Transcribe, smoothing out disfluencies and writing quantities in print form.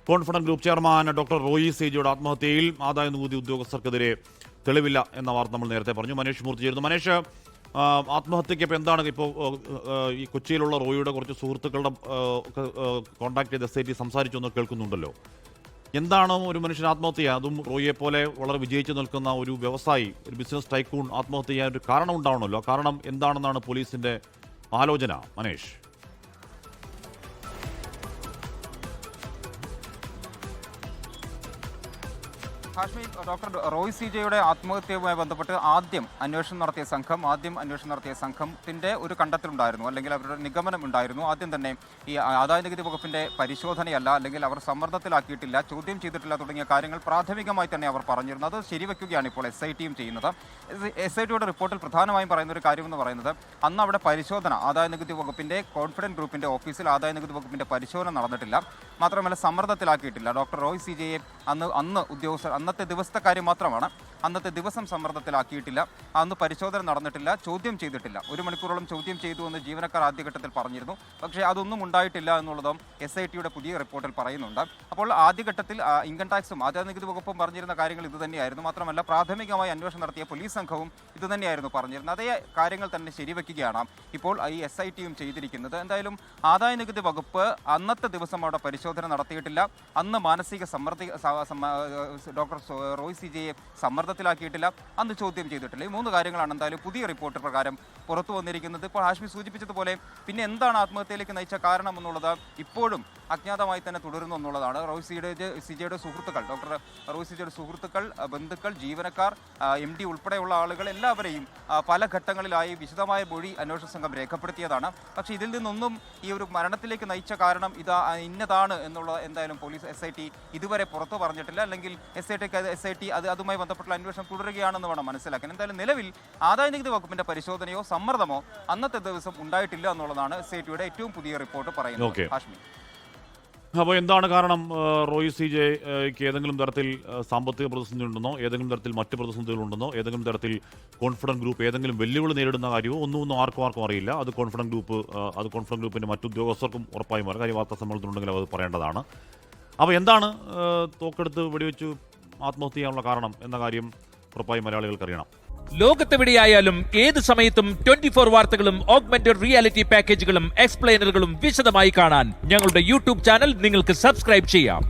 Confident group chairman doctor Roy സിജിയുടെ ആത്മഹത്യയിൽ ആദായനികുതി ഉദ്യോഗസ്ഥർക്കെതിരെ തെളിവില്ല എന്ന വാർത്ത നമ്മൾ നേരത്തെ പറഞ്ഞു. മനേഷ് മൂർത്തി ചേരുന്നു. മനേഷ്, ആത്മഹത്യയ്ക്ക് ഇപ്പോൾ എന്താണ് ഇപ്പോൾ ഈ കൊച്ചിയിലുള്ള റോയിയുടെ കുറച്ച് സുഹൃത്തുക്കളുടെ കോൺടാക്ട് ചെയ്ത് SIT സംസാരിച്ചു എന്ന് കേൾക്കുന്നുണ്ടല്ലോ. എന്താണ് ഒരു മനുഷ്യൻ ആത്മഹത്യ, അതും റോയിയെ പോലെ വളരെ വിജയിച്ചു നിൽക്കുന്ന ഒരു വ്യവസായി, ഒരു ബിസിനസ് ടൈക്കൂൺ ആത്മഹത്യ ചെയ്യാൻ ഒരു കാരണം ഉണ്ടാവണമല്ലോ. കാരണം എന്താണെന്നാണ് പോലീസിന്റെ ആലോചന? മനേഷ്. ഹാഷ്മി, ഡോക്ടർ റോയ് സിജിയുടെ ആത്മഹത്യയുമായി ബന്ധപ്പെട്ട് ആദ്യം അന്വേഷണം നടത്തിയ സംഘത്തിന്റെ ഒരു കണ്ടെത്തലുണ്ടായിരുന്നു, അല്ലെങ്കിൽ അവരുടെ നിഗമനം ഉണ്ടായിരുന്നു. ആദ്യം തന്നെ ഈ ആദായനികുതി വകുപ്പിന്റെ പരിശോധനയല്ല, അല്ലെങ്കിൽ അവർ സമ്മർദ്ദത്തിലാക്കിയിട്ടില്ല, ചോദ്യം ചെയ്തിട്ടില്ല തുടങ്ങിയ കാര്യങ്ങൾ പ്രാഥമികമായി തന്നെ അവർ പറഞ്ഞിരുന്നു. അത് ശരിവെക്കുകയാണ് ഇപ്പോൾ SITയും ചെയ്യുന്നത്. SITയുടെ റിപ്പോർട്ടിൽ പ്രധാനമായും പറയുന്ന ഒരു കാര്യമെന്ന് പറയുന്നത്, അന്ന് അവിടെ പരിശോധന, ആദായനികുതി വകുപ്പിന്റെ കോൺഫിഡന്റ് ഗ്രൂപ്പിന്റെ ഓഫീസിൽ ആദായനികുതി വകുപ്പിന്റെ പരിശോധന നടന്നിട്ടില്ല. മാത്രമല്ല സമ്മർദ്ദത്തിലാക്കിയിട്ടില്ല. ഡോക്ടർ റോയ് സിജിയെ അന്ന് ഉദ്യോഗസ്ഥർ, അന്നത്തെ ദിവസത്തെ കാര്യം മാത്രമാണ്, അന്നത്തെ ദിവസം സമ്മർദ്ദത്തിലാക്കിയിട്ടില്ല, അന്ന് പരിശോധന നടന്നിട്ടില്ല, ചോദ്യം ചെയ്തിട്ടില്ല. 1 മണിക്കൂറോളം ചോദ്യം ചെയ്തു എന്ന് ജീവനക്കാർ ആദ്യഘട്ടത്തിൽ പറഞ്ഞിരുന്നു. പക്ഷേ അതൊന്നും ഉണ്ടായിട്ടില്ല എന്നുള്ളതും SITയുടെ പുതിയ റിപ്പോർട്ടിൽ പറയുന്നുണ്ട്. അപ്പോൾ ആദ്യഘട്ടത്തിൽ ഇൻകം ടാക്സും ആദായനികുതി വകുപ്പും പറഞ്ഞിരുന്ന കാര്യങ്ങൾ ഇതുതന്നെയായിരുന്നു. മാത്രമല്ല പ്രാഥമികമായി അന്വേഷണം നടത്തിയ പോലീസ് സംഘവും ഇതുതന്നെയായിരുന്നു പറഞ്ഞിരുന്നത്. അതേ കാര്യങ്ങൾ തന്നെ ശരിവെക്കുകയാണ് ഇപ്പോൾ ഈ SITയും ചെയ്തിരിക്കുന്നത്. എന്തായാലും ആദായനികുതി വകുപ്പ് അന്നത്തെ ദിവസം അവിടെ പരിശോധന നടത്തിയിട്ടില്ല, അന്ന് മാനസിക ഡോക്ടർ റോയ് സിജിയെ സമ്മർദ്ദത്തിലാക്കിയിട്ടില്ല, അന്ന് ചോദ്യം ചെയ്തിട്ടില്ല. ഈ 3 കാര്യങ്ങളാണ് എന്തായാലും പുതിയ റിപ്പോർട്ട് പ്രകാരം പുറത്തു വന്നിരിക്കുന്നത്. ഇപ്പോൾ ഹാഷ്മി സൂചിപ്പിച്ചതുപോലെ പിന്നെ എന്താണ് ആത്മഹത്യയിലേക്ക് നയിച്ച കാരണം എന്നുള്ളത് ഇപ്പോഴും അജ്ഞാതമായി തന്നെ തുടരുന്നു എന്നുള്ളതാണ്. റോയ് സിജിയുടെ സുഹൃത്തുക്കൾ, ഡോക്ടർ റോയ് സിജിയുടെ സുഹൃത്തുക്കൾ, ബന്ധുക്കൾ, ജീവനക്കാർ, MD ഉൾപ്പെടെയുള്ള ആളുകൾ എല്ലാവരെയും പല ഘട്ടങ്ങളിലായി വിശദമായ മൊഴി അന്വേഷണ സംഘം രേഖപ്പെടുത്തിയതാണ്. പക്ഷേ ഇതിൽ നിന്നൊന്നും ഈ ഒരു മരണത്തിലേക്ക് നയിച്ച കാരണം ഇന്നതാണ് എന്നുള്ളത് എന്തായാലും പോലീസ് SIT ഇതുവരെ പുറത്തു പറഞ്ഞിട്ടില്ല, അല്ലെങ്കിൽ SIT അതുമായി ബന്ധപ്പെട്ടുള്ള അന്വേഷണം തുടരുകയാണെന്ന് വേണം മനസ്സിലാക്കാൻ. എന്തായാലും നിലവിൽ ആദായനികുതി വകുപ്പിന്റെ പരിശോധനയോ സമ്മർദ്ദമോ അന്നത്തെ ദിവസം ഉണ്ടായിട്ടില്ല എന്നുള്ളതാണ് SITയുടെ ഏറ്റവും പുതിയ റിപ്പോർട്ട് പറയുന്നത്. ഹാഷ്മി, അപ്പോൾ എന്താണ് കാരണം? റോയ് സിജിക്ക് ഏതെങ്കിലും തരത്തിൽ സാമ്പത്തിക പ്രതിസന്ധി ഉണ്ടെന്നോ, ഏതെങ്കിലും തരത്തിൽ മറ്റ് പ്രതിസന്ധികളുണ്ടെന്നോ, ഏതെങ്കിലും തരത്തിൽ കോൺഫിഡന്റ് ഗ്രൂപ്പ് ഏതെങ്കിലും വെല്ലുവിളി നേരിടുന്ന കാര്യമോ ഒന്നും ആർക്കും അറിയില്ല. അത് കോൺഫിഡന്റ് ഗ്രൂപ്പിന്റെ മറ്റു ഉദ്യോഗസ്ഥർക്കും ഉറപ്പായും അറിയാം. കാര്യം വാർത്താ സമ്മേളനത്തിലുണ്ടെങ്കിൽ അത് പറയേണ്ടതാണ്. അപ്പോൾ എന്താണ് തോക്കെടുത്ത് വെടിവെച്ച് ആത്മഹത്യ ചെയ്യാനുള്ള കാരണം എന്ന കാര്യം ഉറപ്പായും മലയാളികൾക്ക് അറിയണം. ലോകത്തെവിടെയായാലും ഏത് സമയത്തും 24 വാർത്തകളും ഓഗ്മെന്റഡ് റിയാലിറ്റി പാക്കേജുകളും എക്സ്പ്ലെയിനറുകളും വിശദമായി കാണാൻ ഞങ്ങളുടെ YouTube ചാനൽ നിങ്ങൾക്ക് സബ്സ്ക്രൈബ് ചെയ്യാം.